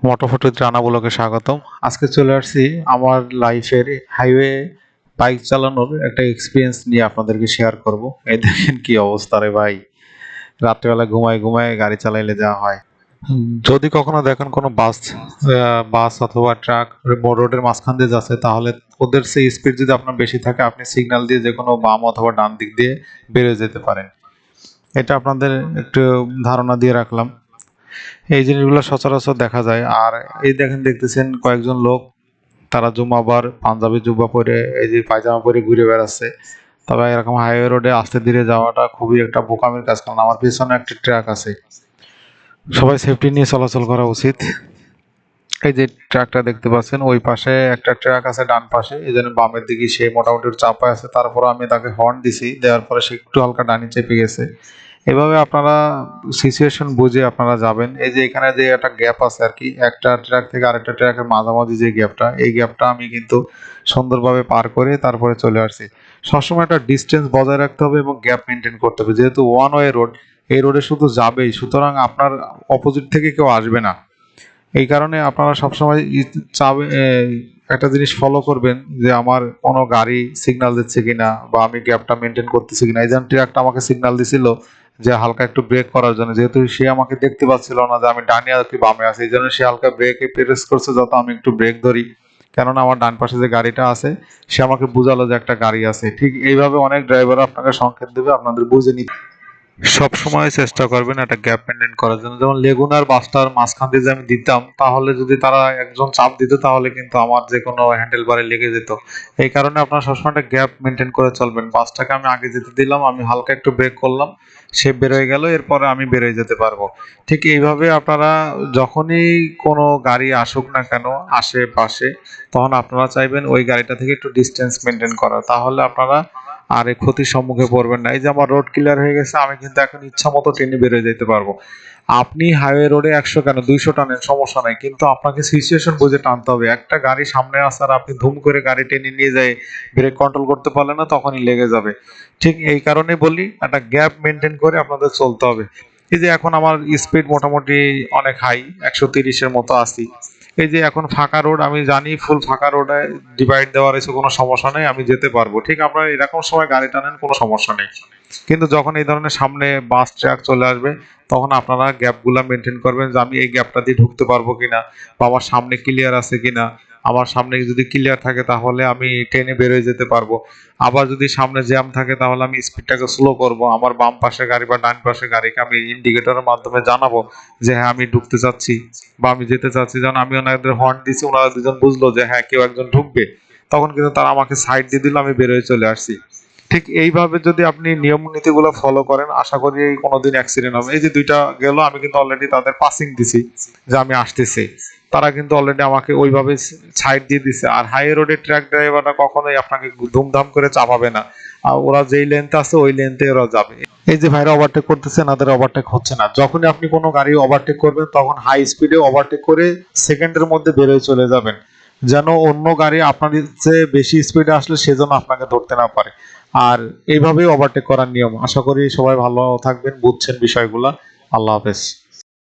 মোটোফোটোতে রানা ব্লগে স্বাগতম। আজকে চলে আসছি আমার লাইফের হাইওয়ে বাইক চালানোর একটা এক্সপিরিয়েন্স নিয়ে আপনাদেরকে শেয়ার করব। এই দেখেন কি অবস্থা রে ভাই, রাত্রেবেলা ঘুমায় ঘুমায় গাড়ি চালাইলে যা হয়। যদি কখনো দেখেন কোনো বাস অথবা ট্রাক রোডের মাঝখান দিয়ে যাচ্ছে, তাহলে ওদের সেই স্পিড যদি আপনার বেশি থাকে, আপনি সিগন্যাল দিয়ে যে কোনো বাম অথবা ডান দিক দিয়ে বেরিয়ে যেতে পারেন। এটা আপনাদের একটু ধারণা দিয়ে রাখলাম। এই জিনিসগুলো সচরাচর দেখা যায়। আর এই দেখতেছেন কয়েকজন লোক, তারা জুম্মাবার পাঞ্জাবি জুব্বা পরে, এই যে পায়জামা পরে ঘুরে বেড়াচ্ছে। তবে এরকম হাইওয়ে রোডে আস্তে ধীরে যাওয়াটা খুবই একটা বোকামির কাজ, কারণ আমার পিছনে একটা ট্রাক আছে। সবাই সেফটি নিয়ে চলাচল করা উচিত। এই যে ট্রাকটা দেখতে পাচ্ছেন, ওই পাশে একটা ট্রাক আছে ডান পাশে, এই জন্য বামের দিকে সে মোটামুটি চাপায় আছে। তারপর আমি তাকে হর্ন দিছি, দেওয়ার পরে সে একটু হালকা ডানি চেপে গেছে। এভাবে আপনারা সিচুয়েশন বুঝে আপনারা যাবেন। এই যে এখানে যে একটা গ্যাপ আছে আর কি, একটা ট্রাক থেকে আরেকটা ট্রাকের মাঝামাঝি যে গ্যাপটা, এই গ্যাপটা আমি কিন্তু সুন্দরভাবে পার করে তারপরে চলে আসছি। সবসময় একটা ডিস্টেন্স বজায় রাখতে হবে এবং গ্যাপ মেনটেন করতে হবে। যেহেতু ওয়ান ওয়ে রোড, এই রোডে শুধু যাবেই, সুতরাং আপনার অপোজিট থেকে কেউ আসবে না। এই কারণে আপনারা সবসময় একটা জিনিস ফলো করবেন যে আমার কোনো গাড়ি সিগন্যাল দিচ্ছে কিনা, বা আমি গ্যাপটা মেনটেন করতেছি কিনা। এই জন্য ট্রাকটা আমাকে সিগন্যাল দিছিল যে হালকা একটু ব্রেক করার জন্য, যেহেতু সে আমাকে দেখতে পাচ্ছিল না যে আমি ডানে আর কি বামে আছি। এই জন্য সে হালকা ব্রেকে প্রেস করছে যত আমি একটু ব্রেক ধরি, কেননা আমার ডান পাশে যে গাড়িটা আছে সে আমাকে বুঝালো যে একটা গাড়ি আছে। ঠিক এইভাবে অনেক ড্রাইভার আপনাকে সংকেত দেবে, আপনাদের বুঝে নিতে সব সময় চেষ্টা করবেন একটা গ্যাপ মেনটেন করার জন্য। যেমন লেগুনার বাসটার মাঝখান দিয়ে যে আমি দিতাম, তাহলে যদি তারা একজন চাপ দিত, তাহলে কিন্তু আমার যে কোনো হ্যান্ডেল বারে লেগে যেত। এই কারণে আপনারা সবসময় একটা গ্যাপ মেনটেন করে চলবেন। বাসটাকে আমি আগে যেতে দিলাম, আমি হালকা একটু ব্রেক করলাম, সে বেরোয় গেল, এরপরে আমি বেরোয় যেতে পারবো। ঠিক এইভাবে আপনারা যখনই কোনো গাড়ি আসুক না কেন আশেপাশে, তখন আপনারা চাইবেন ওই গাড়িটা থেকে একটু ডিস্টেন্স মেনটেন করা, তাহলে আপনারা আর এই ক্ষতির সম্মুখে পড়বেন না। এই যে আমার রোড ক্লিয়ার হয়ে গেছে, আমি কিন্তু এখন ইচ্ছা মতো ট্রেনে বেরোয় যেতে পারবো। আপনি হাইওয়ে রোডে 100 কেন 200 টানেন, সমস্যা নাই, কিন্তু আপনাকে সিচুয়েশন বুঝে টানতে হবে। একটা গাড়ি সামনে আসে আর আপনি ধুম করে গাড়ি টেনে নিয়ে যায়, ব্রেক কন্ট্রোল করতে পারলেন না, তখনই লেগে যাবে। ঠিক এই কারণে বলি, একটা গ্যাপ মেনটেন করে আপনাদের চলতে হবে। এই যে এখন আমার স্পিড মোটামুটি অনেক হাই, 130-এর মতো আছি। এই যে এখন ফাঁকা রোড, আমি জানি ফুল ফাঁকা রোডে ডিভাইড দেওয়া রয়েছে, কোনো সমস্যা নেই, আমি যেতে পারবো। ঠিক আপনারা এরকম সময় গাড়ি টানেন, কোনো সমস্যা নেই। কিন্তু যখন এই ধরনের সামনে বাস ট্রাক চলে আসবে, তখন আপনারা গ্যাপগুলা মেনটেন করবেন যে আমি এই গ্যাপটা দিয়ে ঢুকতে পারবো কিনা, বা আমার সামনে ক্লিয়ার আছে কিনা। আমার সামনে যদি ক্লিয়ার থাকে তাহলে আমি ট্রেনে বেরোয় যেতে পারবো। আবার যদি সামনে জ্যাম থাকে, তাহলে আমি স্পিডটাকে স্লো করব। আমার বাম পাশে গাড়ি বা ডান পাশে গাড়িকে আমি ইন্ডিকেটরের মাধ্যমে জানাবো যে হ্যাঁ আমি ঢুকতে চাচ্ছি বা আমি যেতে চাচ্ছি। যখন আমি ওনাদের হর্ন দিছি, ওনারা দুজন বুঝলো যে হ্যাঁ কেউ একজন ঢুকবে, তখন কিন্তু তারা আমাকে সাইড দিয়ে দিল, আমি বেরোয় চলে আসছি। ঠিক এইভাবে যদি আপনি নিয়ম নীতিগুলো ফলো করেন, আশা করি কোনোদিন অ্যাক্সিডেন্ট হবে। এই যে দুইটা গেল, আমি কিন্তু অলরেডি তাদের পাসিং দিছি যে আমি আসতেছি, তারা কিন্তু অলরেডি আমাকে ওইভাবে সাইড দিয়ে দিছে। আর হাই রোডে ট্রাক ড্রাইভাররা কখনোই আপনাকে ধুমধাম করে চাপাবে না, আর ওরা যেই লেন্থে আছে ওই লেন্থে ওরা যাবে। এই যে ভাইরা ওভারটেক করতেছে, তাদের ওভারটেক হচ্ছে না। যখনই আপনি কোনো গাড়ি ওভারটেক করবেন, তখন হাই স্পিডে ওভারটেক করে সেকেন্ডের মধ্যে বেরোয় চলে যাবেন, যেন অন্য গাড়ি আপনার চেয়ে বেশি স্পিডে আসলে সেজন্য আপনাকে ধরতে না পারে। আর এইভাবেই ওভারটেক করার নিয়ম। আশা করি সবাই ভালো থাকবেন, বুঝছেন বিষয়গুলা। আল্লাহ হাফেজ।